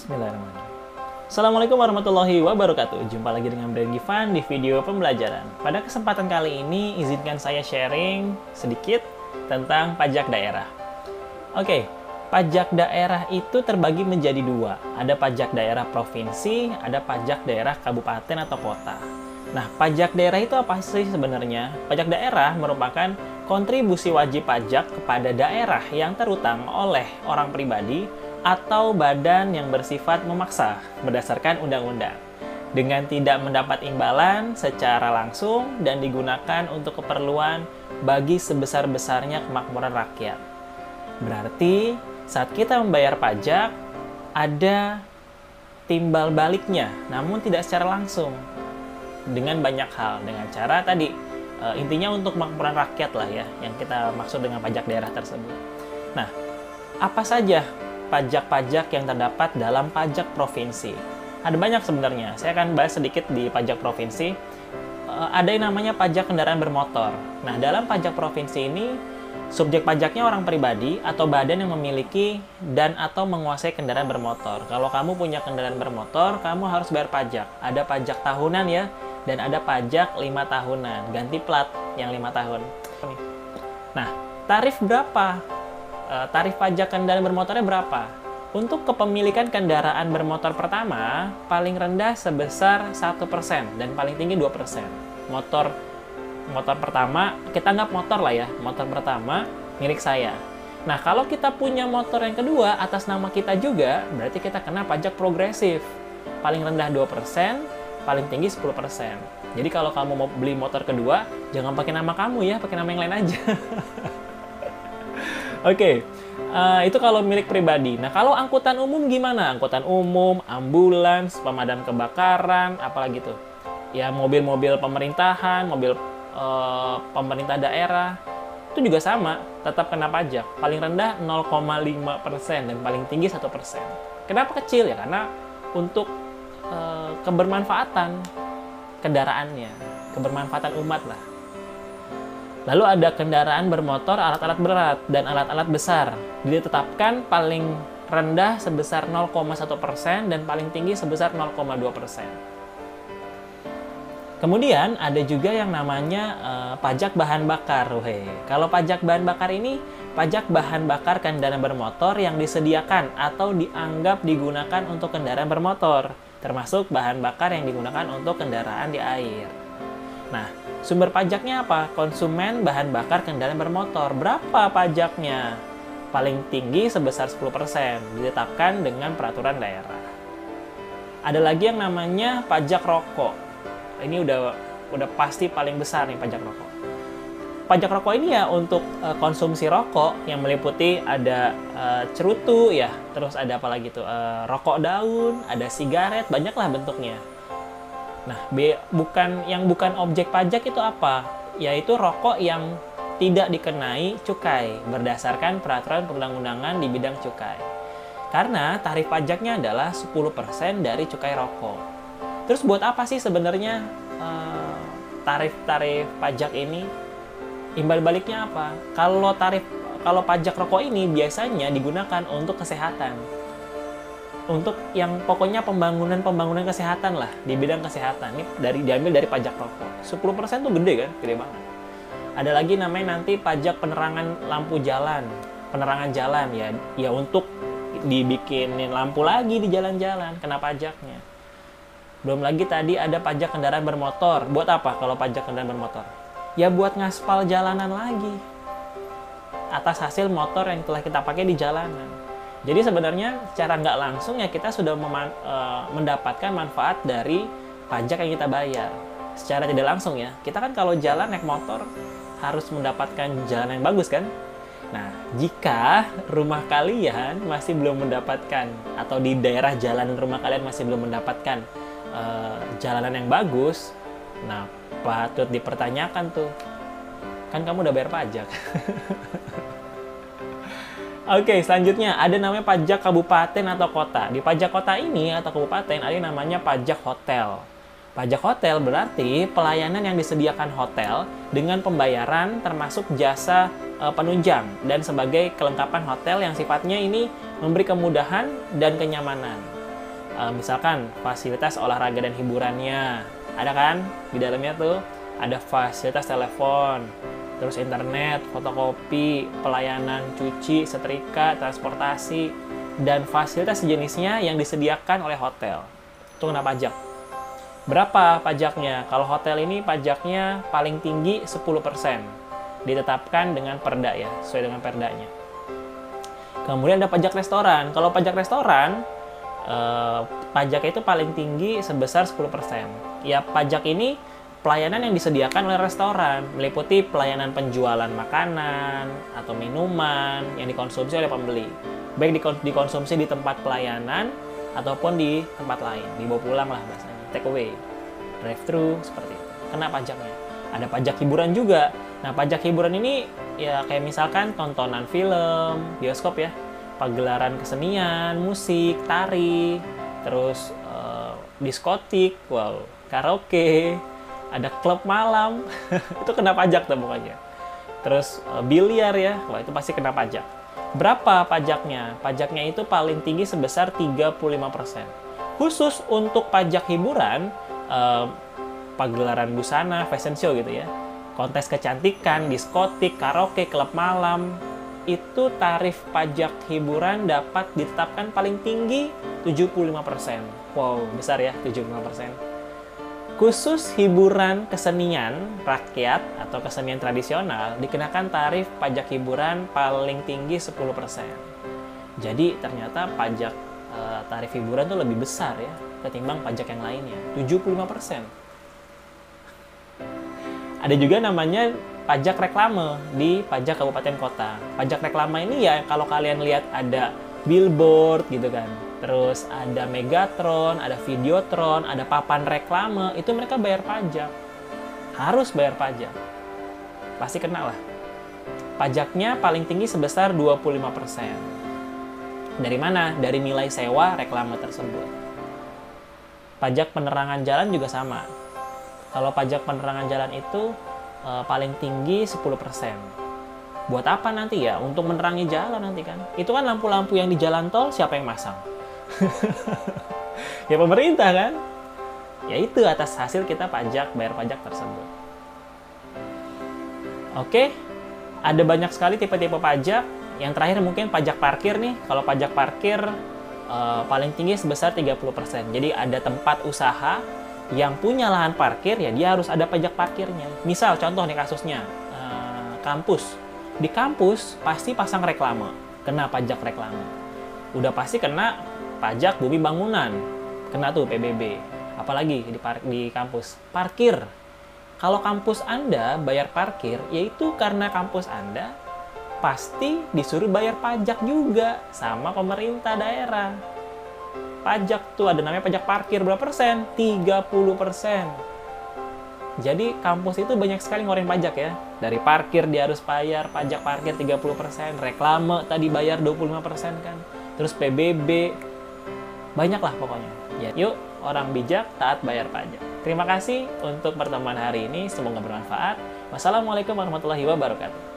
Bismillahirrahmanirrahim. Assalamualaikum warahmatullahi wabarakatuh. Jumpa lagi dengan Brian Givan di video pembelajaran. Pada kesempatan kali ini, izinkan saya sharing sedikit tentang pajak daerah. Oke, pajak daerah itu terbagi menjadi dua. Ada pajak daerah provinsi, ada pajak daerah kabupaten atau kota. Nah, pajak daerah itu apa sih sebenarnya? Pajak daerah merupakan kontribusi wajib pajak kepada daerah yang terutang oleh orang pribadi atau badan yang bersifat memaksa berdasarkan undang-undang dengan tidak mendapat imbalan secara langsung dan digunakan untuk keperluan bagi sebesar-besarnya kemakmuran rakyat. Berarti saat kita membayar pajak ada timbal baliknya, namun tidak secara langsung dengan banyak hal, dengan cara tadi intinya untuk kemakmuran rakyat lah ya yang kita maksud dengan pajak daerah tersebut. Nah, apa saja pajak-pajak yang terdapat dalam pajak provinsi? Ada banyak sebenarnya. Saya akan bahas sedikit di pajak provinsi. Ada yang namanya pajak kendaraan bermotor. Nah, dalam pajak provinsi ini, subjek pajaknya orang pribadi atau badan yang memiliki dan atau menguasai kendaraan bermotor. Kalau kamu punya kendaraan bermotor, kamu harus bayar pajak. Ada pajak tahunan ya, dan ada pajak 5 tahunan. Ganti plat yang 5 tahun. Nah, tarif berapa? Tarif pajak kendaraan bermotornya berapa? Untuk kepemilikan kendaraan bermotor pertama, paling rendah sebesar 1% dan paling tinggi 2%. Motor pertama, kita anggap motor lah ya, motor pertama milik saya. Nah, kalau kita punya motor yang kedua atas nama kita juga, berarti kita kena pajak progresif. Paling rendah 2%, paling tinggi 10%. Jadi kalau kamu mau beli motor kedua, jangan pakai nama kamu ya, pakai nama yang lain aja. Oke, itu kalau milik pribadi. Nah, kalau angkutan umum gimana? Angkutan umum, ambulans, pemadam kebakaran, apalagi tuh? Ya, mobil-mobil pemerintahan, mobil pemerintah daerah, itu juga sama, tetap kena pajak. Paling rendah 0,5% dan paling tinggi 1%. Kenapa kecil? Ya, karena untuk kebermanfaatan kendaraannya, kebermanfaatan umat lah. Lalu ada kendaraan bermotor, alat-alat berat, dan alat-alat besar. Ditetapkan paling rendah sebesar 0,1% dan paling tinggi sebesar 0,2%. Kemudian ada juga yang namanya pajak bahan bakar. Kalau pajak bahan bakar ini, pajak bahan bakar kendaraan bermotor yang disediakan atau dianggap digunakan untuk kendaraan bermotor, termasuk bahan bakar yang digunakan untuk kendaraan di air. Nah, sumber pajaknya apa? Konsumen bahan bakar kendaraan bermotor. Berapa pajaknya? Paling tinggi sebesar 10%, ditetapkan dengan peraturan daerah. Ada lagi yang namanya pajak rokok. Ini udah pasti paling besar nih pajak rokok. Pajak rokok ini ya untuk konsumsi rokok yang meliputi ada cerutu ya, terus ada apa lagi tuh? Rokok daun, ada sigaret, banyaklah bentuknya. Nah, bukan objek pajak itu apa? Yaitu rokok yang tidak dikenai cukai berdasarkan peraturan perundang-undangan di bidang cukai. Karena tarif pajaknya adalah 10% dari cukai rokok. Terus buat apa sih sebenarnya tarif-tarif pajak ini? Imbal baliknya apa? Kalau pajak rokok ini biasanya digunakan untuk kesehatan. Untuk yang pokoknya pembangunan kesehatan lah, di bidang kesehatan. Ini diambil dari pajak rokok. 10% tuh gede kan? Gede banget. Ada lagi namanya nanti pajak penerangan lampu jalan. Penerangan jalan ya untuk dibikinin lampu lagi di jalan-jalan, kena pajaknya. Belum lagi tadi ada pajak kendaraan bermotor. Buat apa kalau pajak kendaraan bermotor? Ya buat ngaspal jalanan lagi. Atas hasil motor yang telah kita pakai di jalanan. Jadi sebenarnya secara nggak langsung ya kita sudah mendapatkan manfaat dari pajak yang kita bayar. Secara tidak langsung ya, kita kan kalau jalan naik motor harus mendapatkan jalan yang bagus kan? Nah, jika rumah kalian masih belum mendapatkan atau di daerah jalan rumah kalian masih belum mendapatkan jalanan yang bagus, nah patut dipertanyakan tuh. Kan kamu udah bayar pajak. Oke, selanjutnya ada namanya pajak kabupaten atau kota. Di pajak kota ini atau kabupaten ada yang namanya pajak hotel. Pajak hotel berarti pelayanan yang disediakan hotel dengan pembayaran termasuk jasa penunjang dan sebagai kelengkapan hotel yang sifatnya ini memberi kemudahan dan kenyamanan. Misalkan fasilitas olahraga dan hiburannya, ada kan di dalamnya tuh, ada fasilitas telepon, terus internet, fotokopi, pelayanan cuci, setrika, transportasi, dan fasilitas sejenisnya yang disediakan oleh hotel. Itu kena pajak. Berapa pajaknya? Kalau hotel ini pajaknya paling tinggi 10%. Ditetapkan dengan perda ya, sesuai dengan perdanya. Kemudian ada pajak restoran. Kalau pajak restoran, pajaknya itu paling tinggi sebesar 10%. Ya, pajak ini pelayanan yang disediakan oleh restoran, meliputi pelayanan penjualan makanan atau minuman yang dikonsumsi oleh pembeli. Baik dikonsumsi di tempat pelayanan ataupun di tempat lain. Dibawa pulang lah bahasanya, take away, drive-thru, seperti itu. Kena pajaknya. Ada pajak hiburan juga. Nah, pajak hiburan ini ya kayak misalkan tontonan film, bioskop ya, pagelaran kesenian, musik, tari, terus diskotik, wow, karaoke, ada klub malam, itu kena pajak tuh pokoknya. Terus biliar ya, wah itu pasti kena pajak. Berapa pajaknya? Pajaknya itu paling tinggi sebesar 35%. Khusus untuk pajak hiburan, pagelaran busana, fashion show gitu ya, kontes kecantikan, diskotik, karaoke, klub malam, itu tarif pajak hiburan dapat ditetapkan paling tinggi 75%. Wow, besar ya 75%. Khusus hiburan kesenian rakyat atau kesenian tradisional dikenakan tarif pajak hiburan paling tinggi 10%. Jadi ternyata pajak tarif hiburan tuh lebih besar ya ketimbang pajak yang lainnya, 75%. Ada juga namanya pajak reklame di pajak kabupaten kota. Pajak reklame ini ya kalau kalian lihat ada billboard gitu kan, terus ada Megatron, ada Videotron, ada papan reklame, itu mereka bayar pajak. Harus bayar pajak. Pasti kena lah. Pajaknya paling tinggi sebesar 25%. Dari mana? Dari nilai sewa reklame tersebut. Pajak penerangan jalan juga sama. Kalau pajak penerangan jalan itu paling tinggi 10%. Buat apa nanti ya? Untuk menerangi jalan nanti kan. Itu kan lampu-lampu yang di jalan tol siapa yang masang? Ya pemerintah kan? Ya itu atas hasil kita bayar pajak tersebut. Oke, ada banyak sekali tipe-tipe pajak. Yang terakhir mungkin pajak parkir nih. Kalau pajak parkir paling tinggi sebesar 30%. Jadi ada tempat usaha yang punya lahan parkir, ya dia harus ada pajak parkirnya. Misal contoh nih kasusnya, kampus. Di kampus pasti pasang reklame, kena pajak reklame. Udah pasti kena pajak bumi bangunan, kena tuh PBB. Apalagi di kampus. Parkir. Kalau kampus Anda bayar parkir, yaitu karena kampus Anda pasti disuruh bayar pajak juga sama pemerintah daerah. Pajak tuh ada namanya pajak parkir berapa persen? 30%. Jadi kampus itu banyak sekali ngeluarin pajak ya. Dari parkir dia harus bayar pajak parkir 30%, reklame tadi bayar 25% kan. Terus PBB, banyak lah pokoknya. Ya, yuk orang bijak taat bayar pajak. Terima kasih untuk pertemuan hari ini, semoga bermanfaat. Wassalamualaikum warahmatullahi wabarakatuh.